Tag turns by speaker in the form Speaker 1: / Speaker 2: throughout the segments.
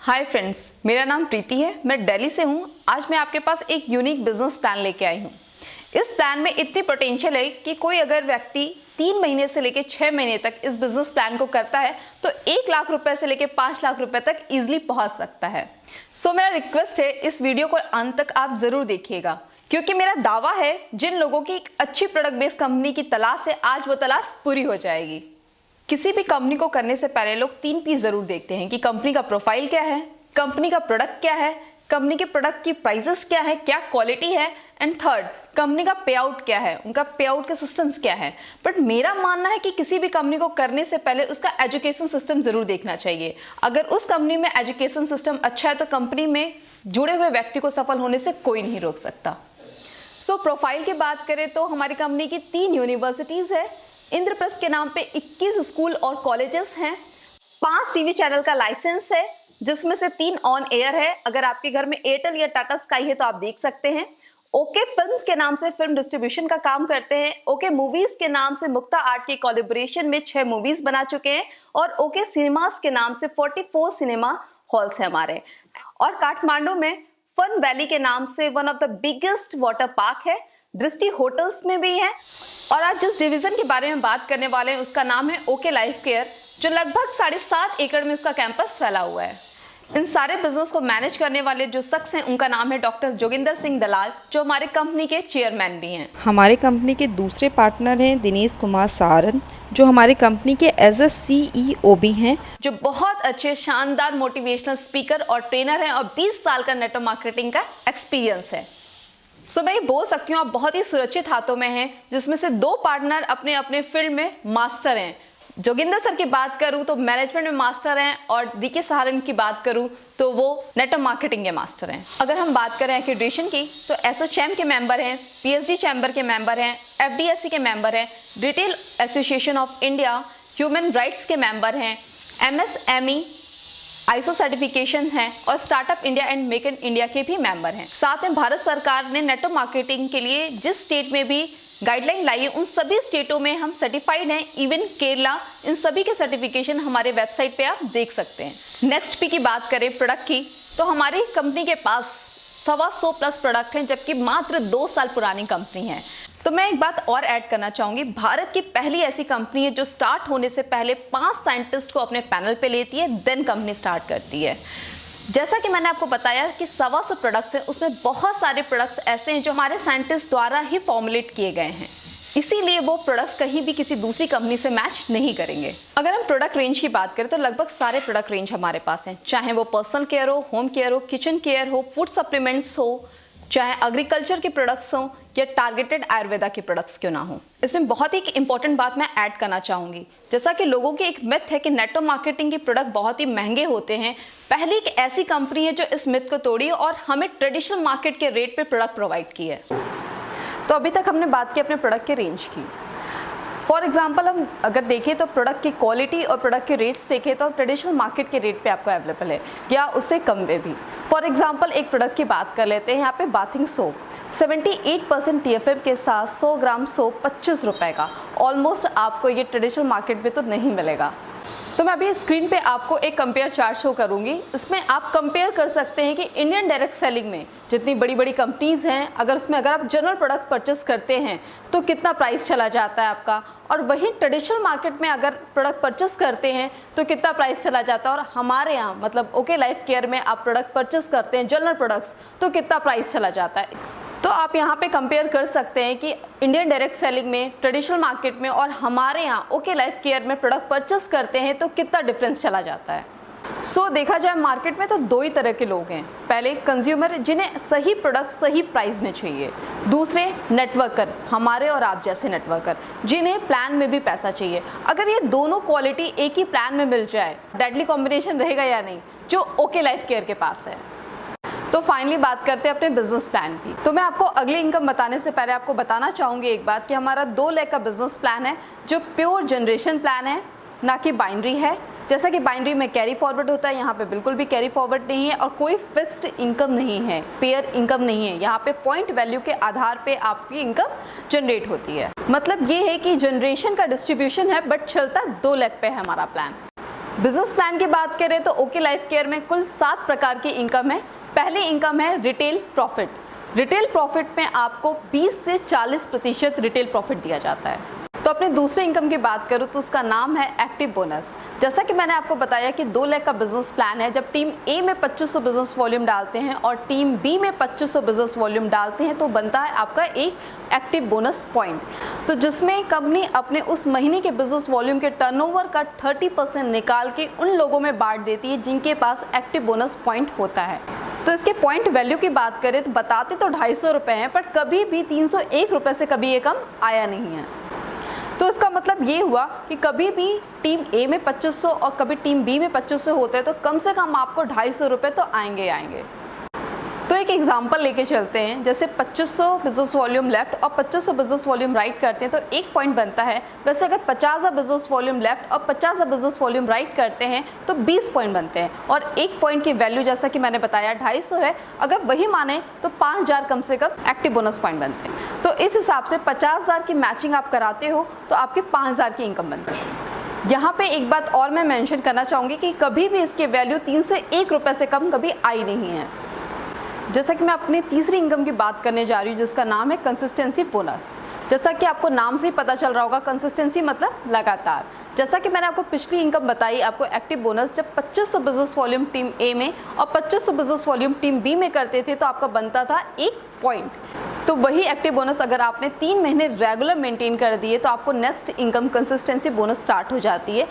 Speaker 1: Hi friends, मेरा नाम प्रीति है। मैं दिल्ली से हूँ। आज मैं आपके पास एक यूनिक बिजनेस प्लान लेके आई हूँ। इस प्लान में इतनी पोटेंशियल है कि कोई अगर व्यक्ति 3 महीने से लेके 6 महीने तक इस बिजनेस प्लान को करता है तो 1 लाख रुपए से लेके 5 लाख रुपए तक इजीली पहुंच सकता है। सो मेरा रिक्वेस्ट है, इस वीडियो को अंत तक आप जरूर देखिएगा, क्योंकि मेरा दावा है जिन लोगों की एक अच्छी प्रोडक्ट बेस्ड कंपनी की तलाश है, आज वो तलाश पूरी हो जाएगी। किसी भी कंपनी को करने से पहले लोग 3 पी जरूर देखते हैं कि कंपनी का प्रोफाइल क्या है, कंपनी का प्रोडक्ट क्या है, कंपनी के प्रोडक्ट की प्राइसेस क्या है, क्या क्वालिटी है, एंड थर्ड कंपनी का पे आउट क्या है, उनका पे आउट के सिस्टम्स क्या है। बट मेरा मानना है कि किसी भी कंपनी को करने से पहले उसका एजुकेशन सिस्टम जरूर देखना चाहिए। अगर उस कंपनी में एजुकेशन सिस्टम अच्छा है तो कंपनी में जुड़े हुए व्यक्ति को सफल होने से कोई नहीं रोक सकता। सो प्रोफाइल की बात करें तो हमारी कंपनी की 3 यूनिवर्सिटीज है। इंद्रप्रस्थ के नाम पे 21 स्कूल और कॉलेजेस हैं। 5 टीवी चैनल का लाइसेंस है, जिसमें से 3 ऑन एयर है। अगर आपके घर में एयरटेल या टाटा स्काई है तो आप देख सकते हैं। ओके फिल्म्स के नाम से फिल्म डिस्ट्रीब्यूशन का काम करते हैं। ओके मूवीज के नाम से मुक्ता आर्ट की कोलैबोरेशन में 6 मूवीज बना चुके हैं। और ओके सिनेमास के नाम से 44 सिनेमा हॉल्स है हमारे। और काठमांडू में फन वैली के नाम से one of the biggest water park है। दृष्टि होटल्स में भी है। और आज जिस डिवीजन के बारे में बात करने वाले हैं उसका नाम है ओके लाइफ केयर, जो लगभग 7.5 एकड़ में उसका कैंपस फैला हुआ है। इन सारे बिजनेस को मैनेज करने वाले जो शख्स हैं उनका नाम है डॉक्टर जोगिंदर सिंह दलाल, जो हमारे कंपनी के चेयरमैन भी हैं।
Speaker 2: हमारे कंपनी के दूसरे पार्टनर हैं दिनेश कुमार सारन, जो हमारी कंपनी के एज ए CEO भी हैं,
Speaker 1: जो बहुत अच्छे शानदार मोटिवेशनल स्पीकर और ट्रेनर हैं और 20 साल का नेटवर्क मार्केटिंग का एक्सपीरियंस है। सो मैं ये बोल सकती हूँ आप बहुत ही सुरक्षित हाथों में हैं, जिसमें से 2 पार्टनर अपने अपने फील्ड में मास्टर हैं। जोगिंदर सर की बात करूँ तो मैनेजमेंट में मास्टर हैं, और DK सहारन की बात करूँ तो वो नेटवर्क मार्केटिंग के मास्टर हैं। अगर हम बात करें एक्रीडेशन की तो एसोचैम के मेंबर हैं, PSD चैम्बर के मेंबर हैं, FDSC के मेंबर हैं, retail association of India, human rights के मेंबर हैं, MSME ISO सर्टिफिकेशन है, और startup India and make in India के भी मेंबर हैं। साथ में भारत सरकार ने नेटवर्क मार्केटिंग के लिए जिस स्टेट में भी गाइडलाइन लाई है उन सभी स्टेटों में हम सर्टिफाइड हैं। इवन केरला, इन सभी के सर्टिफिकेशन हमारे वेबसाइट पे आप देख सकते हैं। नेक्स्ट पी की बात करें प्रोडक्ट की तो हमारी कंपनी के पास 125+ प्रोडक्ट हैं, जबकि मात्र 2 साल पुरानी कंपनी है। तो मैं एक बात और ऐड करना चाहूंगी, भारत की पहली ऐसी कंपनी है जो स्टार्ट होने से पहले 5 साइंटिस्ट को अपने पैनल पे लेती है, देन कंपनी स्टार्ट करती है। जैसा कि मैंने आपको बताया कि 125 प्रोडक्ट्स हैं, उसमें बहुत सारे प्रोडक्ट्स ऐसे हैं जो हमारे साइंटिस्ट द्वारा ही फॉर्मुलेट किए गए हैं, इसीलिए वो प्रोडक्ट्स कहीं भी किसी दूसरी कंपनी से मैच नहीं करेंगे। अगर हम प्रोडक्ट रेंज की बात करें तो लगभग सारे प्रोडक्ट रेंज हमारे पास हैं, चाहे वो पर्सनल केयर हो, होम केयर हो, किचन केयर हो, फूड सप्लीमेंट्स हो, चाहे एग्रीकल्चर के प्रोडक्ट्स हों या टारगेटेड आयुर्वेदा के प्रोडक्ट्स क्यों ना हो। इसमें बहुत ही इंपॉर्टेंट बात मैं ऐड करना चाहूंगी, जैसा कि लोगों की एक मिथ है कि नेटवर्क मार्केटिंग के प्रोडक्ट बहुत ही महंगे होते हैं। पहली एक ऐसी कंपनी है जो इस मिथ को तोड़ी और हमें ट्रेडिशनल मार्केट के रेट पे प्रोडक्ट प्रोवाइड की है। तो अभी तक हमने बात की अपने प्रोडक्ट के रेंज की। फॉर एग्जाम्पल हम अगर देखें तो प्रोडक्ट की क्वालिटी और प्रोडक्ट के रेट्स देखें तो ट्रेडिशनल मार्केट के रेट पे आपको अवेलेबल है या उससे कम में भी। फॉर एग्जाम्पल एक प्रोडक्ट की बात कर लेते हैं, यहाँ पे बाथिंग सोप 78% TFM के साथ 100 ग्राम सोप 25 रुपये का। ऑलमोस्ट आपको ये ट्रेडिशनल मार्केट में तो नहीं मिलेगा। तो मैं अभी स्क्रीन पे आपको एक कंपेयर चार्ट शो करूंगी। इसमें आप कंपेयर कर सकते हैं कि इंडियन डायरेक्ट सेलिंग में जितनी बड़ी बड़ी कंपनीज हैं, अगर आप जनरल प्रोडक्ट परचेस करते हैं तो कितना प्राइस चला जाता है आपका, और वहीं ट्रेडिशनल मार्केट में अगर प्रोडक्ट परचेस करते हैं तो कितना प्राइस चला जाता है। और हमारे यहाँ मतलब ओके लाइफ केयर में आप प्रोडक्ट परचेस करते हैं जनरल प्रोडक्ट्स तो कितना प्राइस चला जाता है। तो आप यहाँ पे कंपेयर कर सकते हैं कि इंडियन डायरेक्ट सेलिंग में, ट्रेडिशनल मार्केट में और हमारे यहाँ ओके लाइफ केयर में प्रोडक्ट परचेस करते हैं तो कितना डिफरेंस चला जाता है। सो देखा जाए मार्केट में तो 2 ही तरह के लोग हैं। पहले कंज्यूमर जिन्हें सही प्रोडक्ट सही प्राइस में चाहिए, दूसरे नेटवर्कर, हमारे और आप जैसे नेटवर्कर जिन्हें प्लान में भी पैसा चाहिए। अगर ये दोनों क्वालिटी एक ही प्लान में मिल जाए, डेडली कॉम्बिनेशन रहेगा या नहीं, जो ओके लाइफ केयर के पास है। तो फाइनली बात करते हैं अपने बिजनेस प्लान की। तो मैं आपको अगली इनकम बताने से पहले आपको बताना चाहूँगी एक बात कि हमारा 2 लाख का बिजनेस प्लान है, जो प्योर जनरेशन प्लान है, ना कि बाइनरी है। जैसा कि बाइनरी में कैरी फॉरवर्ड होता है, यहाँ पे बिल्कुल भी कैरी फॉरवर्ड नहीं है और कोई फिक्स्ड इनकम नहीं है, पेयर इनकम नहीं है। यहाँ पे पॉइंट वैल्यू के आधार पे आपकी इनकम जनरेट होती है। मतलब ये है कि जनरेशन का डिस्ट्रीब्यूशन है, बट चलता 2 लाख पे है हमारा प्लान। बिजनेस प्लान की बात करें तो ओके लाइफ केयर में कुल 7 प्रकार की इनकम है। पहली इनकम है रिटेल प्रॉफिट। रिटेल प्रॉफिट में आपको 20 से 40% रिटेल प्रॉफिट दिया जाता है। तो अपने दूसरे इनकम की बात करूँ तो उसका नाम है एक्टिव बोनस। जैसा कि मैंने आपको बताया कि 2 लाख का बिजनेस प्लान है। जब टीम ए में 2500 बिजनेस वॉल्यूम डालते हैं और टीम बी में 2500 बिजनेस वॉल्यूम डालते हैं तो बनता है आपका एक एक्टिव बोनस पॉइंट। तो जिसमें कंपनी अपने उस महीने के बिजनेस वॉल्यूम के टर्नओवर का 30% निकाल के उन लोगों में बांट देती है जिनके पास एक्टिव बोनस पॉइंट होता है। तो इसके पॉइंट वैल्यू की बात करें तो बताते तो 250 रुपये हैं, पर कभी भी 301 रुपये से कभी ये कम आया नहीं है। तो इसका मतलब ये हुआ कि कभी भी टीम ए में 2500 और कभी टीम बी में 2500 होते हैं तो कम से कम आपको 250 रुपये तो आएंगे। तो एक एग्जांपल लेके चलते हैं। जैसे 2500 बिजनेस वॉल्यूम लेफ्ट और 2500 बिजनेस वॉल्यूम राइट करते हैं तो 1 पॉइंट बनता है। वैसे अगर 50 बिजनेस वॉल्यूम लेफ्ट और 50 बिजनेस वॉल्यूम राइट करते हैं तो 20 पॉइंट बनते हैं। और 1 पॉइंट की वैल्यू जैसा कि मैंने बताया 250 है। अगर वही माने तो 5000 कम से कम एक्टिव बोनस पॉइंट बनते हैं। तो इस हिसाब से 50,000 की मैचिंग आप कराते हो तो आपकी 5000 की इनकम बनती है। यहाँ पे एक बात और मैं मेंशन करना चाहूँगी कि कभी भी इसकी वैल्यू 3 से 1 रुपये से कम कभी आई नहीं है। जैसा कि मैं अपनी तीसरी इनकम की बात करने जा रही हूँ जिसका नाम है कंसिस्टेंसी बोनस। जैसा कि आपको नाम से ही पता चल रहा होगा, कंसिस्टेंसी मतलब लगातार। जैसा कि मैंने आपको पिछली इनकम बताई, आपको एक्टिव बोनस जब 2500 बिजनेस वॉल्यूम टीम ए में और 2500 बिजनेस वॉल्यूम टीम बी में करते थे तो आपका बनता था 1 पॉइंट। तो वही एक्टिव बोनस अगर आपने 3 महीने रेगुलर मेंटेन कर दिए तो आपको next income consistency bonus start हो जाती है,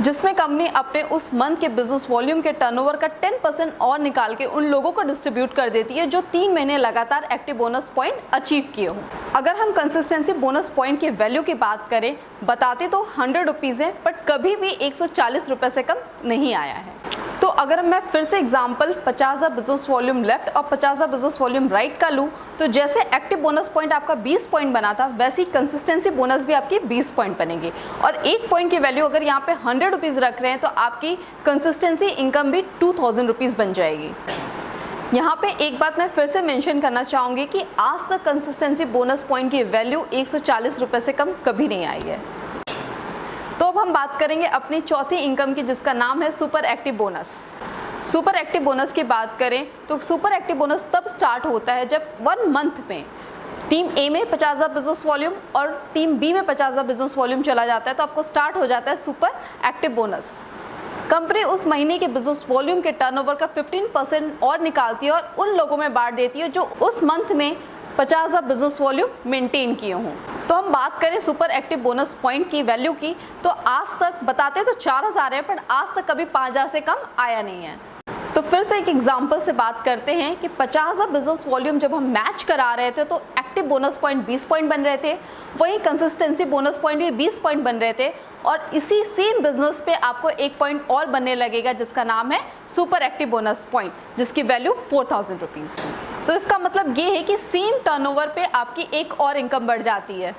Speaker 1: जिसमें कंपनी अपने उस मंथ के बिजनेस वॉल्यूम के टर्नओवर का 10% और निकाल के उन लोगों को डिस्ट्रीब्यूट कर देती है जो 3 महीने लगातार एक्टिव बोनस पॉइंट अचीव किए हों। अगर हम कंसिस्टेंसी बोनस पॉइंट के वैल्यू की बात करें, बताते तो 100 रुपीज़ है, बट कभी भी 140 रुपये से कम नहीं आया है। तो अगर मैं फिर से एग्जांपल 50 बिजनेस वॉल्यूम लेफ्ट और 50 बिजनेस वॉल्यूम राइट का लूँ तो जैसे एक्टिव बोनस पॉइंट आपका 20 पॉइंट बना था वैसी कंसिस्टेंसी बोनस भी आपकी 20 पॉइंट बनेगी। और 1 पॉइंट की वैल्यू अगर यहाँ पे 100 रुपीज़ रख रहे हैं तो आपकी कंसिस्टेंसी इनकम भी 2000 रुपीज़ बन जाएगी। यहाँ पे एक बात मैं फिर से मेंशन करना चाहूँगी कि आज तक कंसिस्टेंसी बोनस पॉइंट की वैल्यू 140 रुपये से कम कभी नहीं आई है। तो अब हम बात करेंगे अपनी चौथी इनकम की जिसका नाम है super active bonus. Super active bonus की बात करें तो सुपर एक्टिव बोनस तब स्टार्ट होता है जब 1 मंथ में टीम ए में 50 बिजनेस वॉल्यूम और टीम बी में 50 बिजनेस वॉल्यूम चला जाता है तो आपको स्टार्ट हो जाता है सुपर एक्टिव बोनस। कंपनी उस महीने के बिजनेस वॉल्यूम के टर्नओवर का 15% और निकालती है और उन लोगों में बांट देती है जो उस मंथ में 50 बिजनेस वॉल्यूम मेंटेन किए हों। तो हम बात करें सुपर एक्टिव बोनस पॉइंट की वैल्यू की तो आज तक बताते तो 4000 है, पर आज तक कभी 5000 से कम आया नहीं है। तो फिर से एक एग्जांपल से बात करते हैं कि 50 बिजनेस वॉल्यूम जब हम मैच करा रहे थे तो एक्टिव बोनस पॉइंट 20 पॉइंट बन रहे थे, वहीं कंसिस्टेंसी बोनस पॉइंट भी 20 पॉइंट बन रहे थे और इसी सेम बिजनेस पे आपको 1 पॉइंट और बनने लगेगा जिसका नाम है सुपर एक्टिव बोनस पॉइंट, जिसकी वैल्यू 4000 रुपीज़ है। तो इसका मतलब ये है कि सेम टर्नओवर पे आपकी एक और इनकम बढ़ जाती है।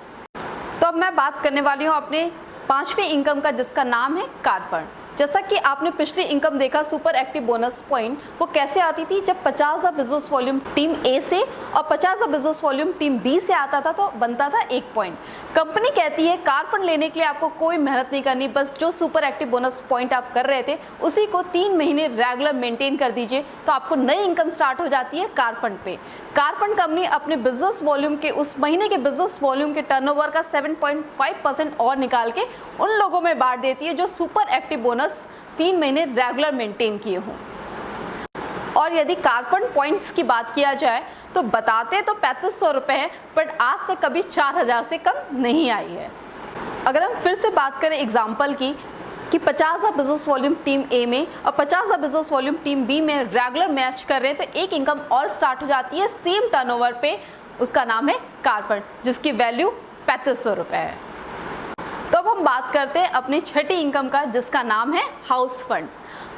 Speaker 1: तो अब मैं बात करने वाली हूँ अपने 5वीं इनकम का जिसका नाम है कार फंड। जैसा कि आपने पिछली इनकम देखा सुपर एक्टिव बोनस पॉइंट वो कैसे आती थी, जब 50 बिजनेस वॉल्यूम टीम ए से और 50 बिजनेस वॉल्यूम टीम बी से आता था तो बनता था 1 पॉइंट। कंपनी कहती है कार फंड लेने के लिए आपको कोई मेहनत नहीं करनी, बस जो सुपर एक्टिव बोनस पॉइंट आप कर रहे थे उसी को 3 महीने रेगुलर मेंटेन कर दीजिए तो आपको नई इनकम स्टार्ट हो जाती है कार फंड पे। कार फंड कंपनी अपने बिजनेस वॉल्यूम के उस महीने के बिजनेस वॉल्यूम के टर्नओवर का 7.5% और निकाल के उन लोगों में बांट देती है जो सुपर एक्टिव बोनस 3 महीने रेगुलर मेंटेन किए हों। और यदि कार फंड पॉइंट्स की बात किया जाए तो बताते तो 3500 रुपये है, बट आज तक कभी 4000 से कम नहीं आई है। अगर हम फिर से बात करें एग्जाम्पल की कि 50 बिजनेस वॉल्यूम टीम ए में और 50 बिजनेस वॉल्यूम टीम बी में रेगुलर मैच कर रहे हैं तो एक इनकम और स्टार्ट हो जाती है सेम टर्नओवर पे, उसका नाम है कार फंड जिसकी वैल्यू 3500 रुपये है। तो अब हम बात करते हैं अपनी छठी इनकम का जिसका नाम है हाउस फंड।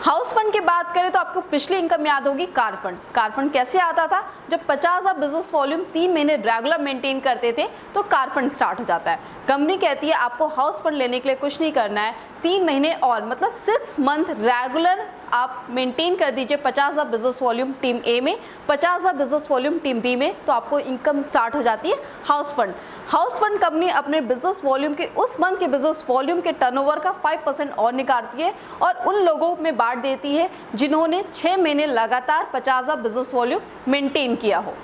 Speaker 1: हाउस फंड की बात करें तो आपको पिछली इनकम याद होगी, कार फंड। कार फंड कैसे आता था? जब 50,000 बिजनेस वॉल्यूम 3 महीने रेगुलर मेंटेन करते थे तो कार फंड स्टार्ट हो जाता है। कंपनी कहती है आपको हाउस फंड लेने के लिए कुछ नहीं करना है, 3 महीने और मतलब 6 मंथ रेगुलर आप मेंटेन कर दीजिए 50,000 बिजनेस वॉल्यूम टीम ए में, 50,000 बिजनेस वॉल्यूम टीम बी में, तो आपको इनकम स्टार्ट हो जाती है house fund. House fund company अपने बिजनेस वॉल्यूम के उस मंथ के बिजनेस वॉल्यूम के टर्नओवर का 5% और निकालती है और उन लोगों में बांट देती है जिन्होंने 6 महीने लगातार 50,000 बिजनेस वॉल्यूम मेंटेन किया हो।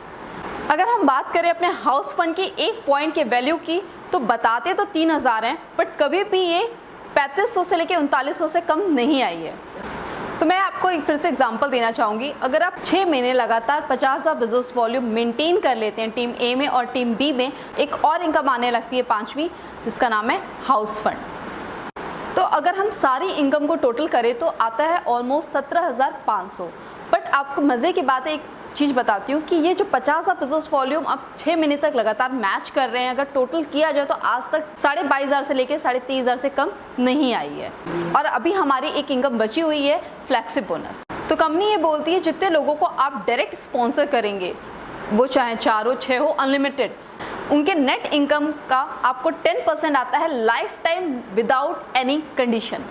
Speaker 1: अगर हम बात करें अपने हाउस फंड की एक पॉइंट के वैल्यू की, तो बताते तो 3,000 हैं, बट कभी भी ये 3500 से लेकर 3900 से कम नहीं आई है। तो मैं आपको एक फिर से एग्जांपल देना चाहूँगी। अगर आप 6 महीने लगातार 50,000 बिजनेस वॉल्यूम मेंटेन कर लेते हैं टीम ए में और टीम बी में, एक और इनकम आने लगती है 5वीं, जिसका नाम है हाउस फंड। तो अगर हम सारी इनकम को टोटल करें तो आता है ऑलमोस्ट 17,500। बट आपको मज़े की बात है, एक चीज़ बताती हूँ कि ये जो 50,000 बिजनेस वॉल्यूम आप 6 महीने तक लगातार मैच कर रहे हैं, अगर टोटल किया जाए तो आज तक 22,500 से लेकर 23,500 से कम नहीं आई है। और अभी हमारी एक इनकम बची हुई है फ्लैक्सी बोनस। तो कंपनी ये बोलती है जितने लोगों को आप डायरेक्ट स्पॉन्सर करेंगे, वो चाहे 4 हो 6 हो अनलिमिटेड, उनके नेट इनकम का आपको 10% आता है life time without any condition.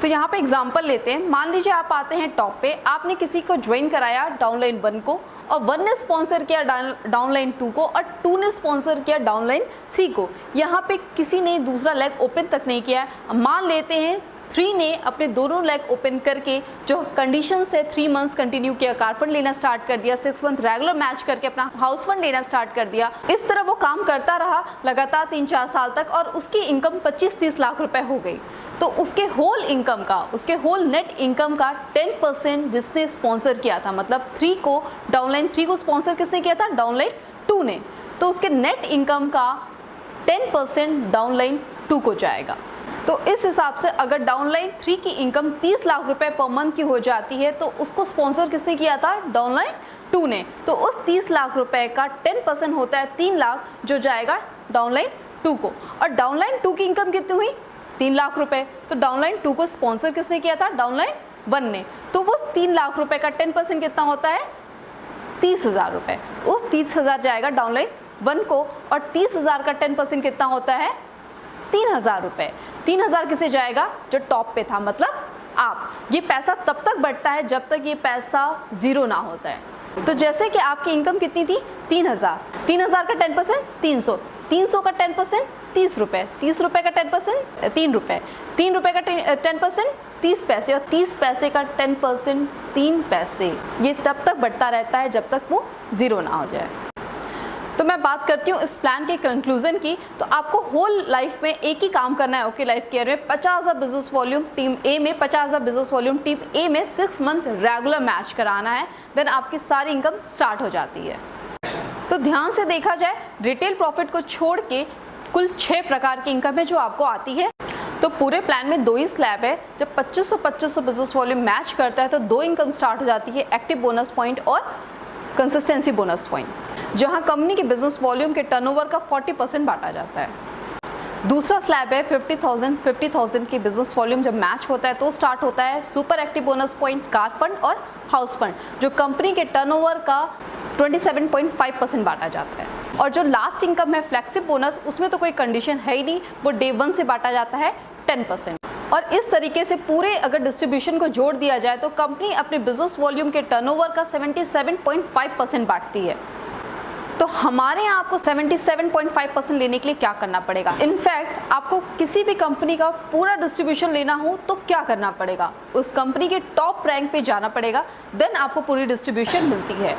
Speaker 1: तो यहाँ पे एग्जांपल लेते हैं। मान लीजिए आप आते हैं टॉप पे, आपने किसी को ज्वाइन कराया डाउनलाइन 1 को, और 1 ने स्पॉन्सर किया डाउनलाइन 2 को, और 2 ने स्पॉन्सर किया डाउनलाइन 3 को। यहाँ पे किसी ने दूसरा लेग ओपन तक नहीं किया है। मान लेते हैं 3 ने अपने दोनों लेग ओपन करके जो कंडीशन से 3 मंथ्स कंटिन्यू किया, कार फंड लेना स्टार्ट कर दिया, 6 मंथ रेगुलर मैच करके अपना हाउस फंड लेना स्टार्ट कर दिया। इस तरह वो काम करता रहा लगातार 3-4 साल तक, और उसकी इनकम 25-30 लाख रुपए हो गई। तो उसके होल इनकम का, उसके होल नेट इनकम का 10% जिसने स्पॉन्सर किया था, मतलब 3 को, डाउनलाइन 3 को स्पॉन्सर किसने किया था? डाउनलाइन 2 ने। तो उसके नेट इनकम का 10% डाउनलाइन 2 को जाएगा। तो इस हिसाब से अगर डाउनलाइन 3 की इनकम 30 लाख रुपए पर मंथ की हो जाती है, तो उसको स्पॉन्सर किसने किया था? डाउनलाइन 2 ने। तो उस 30 लाख रुपए का 10% होता है 3 लाख, जो जाएगा डाउनलाइन 2 को। और डाउनलाइन 2 की इनकम कितनी हुई? 3 लाख रुपए। तो डाउनलाइन 2 को स्पॉन्सर किसने किया था? डाउनलाइन 1 ने। तो वो 3 लाख रुपए का 10% कितना होता है? 30,000 रुपए। उस 30,000 जाएगा डाउनलाइन 1 को, और 30,000 का 10% कितना होता है? 3,000 रुपए। 3,000 किसे जाएगा? जो टॉप पे था, मतलब आप। ये पैसा तब तक बढ़ता है जब तक ये पैसा जीरो ना हो जाए। तो जैसे कि आपकी इनकम कितनी थी? 3,000। 3,000 का 10% 300। 300 का 10% 30 रुपये। 30 रुपये का 10% 3 रुपये। 3 रुपये का 10% 30 पैसे, और 30 पैसे का 10% 3 पैसे। ये तब तक बढ़ता रहता है जब तक वो ज़ीरो ना हो जाए। तो मैं बात करती हूँ इस प्लान के कंक्लूजन की। तो आपको होल लाइफ में एक ही काम करना है ओके लाइफ केयर में। 50,000 बिजनेस वॉल्यूम टीम ए में, 50,000 बिजनेस वॉल्यूम टीम ए में 6 मंथ रेगुलर मैच कराना है, देन आपकी सारी इनकम स्टार्ट हो जाती है। तो ध्यान से देखा जाए, रिटेल प्रॉफिट को छोड़ के कुल 6 प्रकार की इनकम है जो आपको आती है। तो पूरे प्लान में 2 ही स्लैब है। जब 2500 बिजनेस वॉल्यूम मैच करता है तो 2 इनकम स्टार्ट हो जाती है, एक्टिव बोनस पॉइंट और कंसिस्टेंसी बोनस पॉइंट, जहां कंपनी के बिजनेस वॉल्यूम के टर्नओवर का 40% बांटा जाता है। दूसरा स्लैब है 50,000 की बिजनेस वॉल्यूम जब मैच होता है तो स्टार्ट होता है super active bonus point, car fund और हाउस फंड, जो कंपनी के टर्नओवर का 27.5% बांटा जाता है। और जो लास्ट इनकम है फ्लेक्सिब बोनस, उसमें तो कोई कंडीशन है ही नहीं, वो डे 1 से बांटा जाता है 10%। और इस तरीके से पूरे अगर डिस्ट्रीब्यूशन को जोड़ दिया जाए तो कंपनी अपने बिजनेस वॉल्यूम के टर्नओवर का 77.5% बांटती है। तो हमारे यहाँ आपको 77.5% लेने के लिए क्या करना पड़ेगा? इनफैक्ट आपको किसी भी कंपनी का पूरा डिस्ट्रीब्यूशन लेना हो तो क्या करना पड़ेगा? उस कंपनी के टॉप रैंक पे जाना पड़ेगा, देन आपको पूरी डिस्ट्रीब्यूशन मिलती है।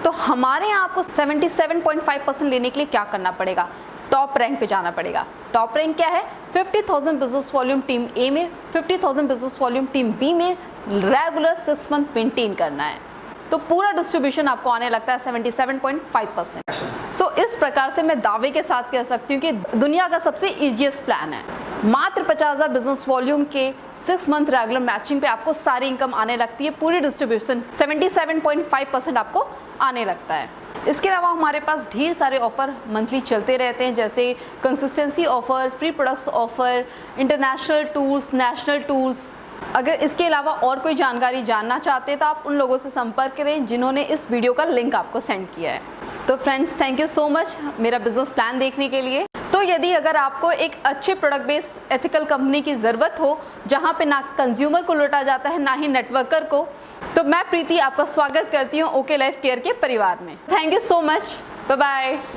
Speaker 1: तो हमारे यहाँ आपको 77.5% लेने के लिए क्या करना पड़ेगा? टॉप रैंक पे जाना पड़ेगा। टॉप रैंक क्या है? 50,000 बिजनेस वॉल्यूम टीम ए में, 50,000 बिजनेस वॉल्यूम टीम बी में रेगुलर 6 मंथ मेंटेन करना है। तो पूरा डिस्ट्रीब्यूशन आपको आने लगता है 77.5%। सो इस प्रकार से मैं दावे के साथ कह सकती हूँ कि दुनिया का सबसे ईजीएस्ट प्लान है। मात्र 50,000 बिजनेस वॉल्यूम के 6 मंथ रेगुलर मैचिंग पे आपको सारी इनकम आने लगती है, पूरी डिस्ट्रीब्यूशन 77.5% आपको आने लगता है। इसके अलावा हमारे पास ढेर सारे ऑफर मंथली चलते रहते हैं, जैसे consistency offer, free products offer, international tours, national tours, अगर इसके अलावा और कोई जानकारी जानना चाहते हैं तो आप उन लोगों से संपर्क करें जिन्होंने इस वीडियो का लिंक आपको सेंड किया है। तो friends, thank you so much मेरा बिजनेस प्लान देखने के लिए। तो यदि अगर आपको एक अच्छे प्रोडक्ट बेस्ड एथिकल कंपनी की ज़रूरत हो जहां पे ना कंज्यूमर को लूटा जाता है ना ही नेटवर्कर को, तो मैं प्रीति आपका स्वागत करती हूं ओके लाइफ केयर के परिवार में। Thank you so much, bye bye.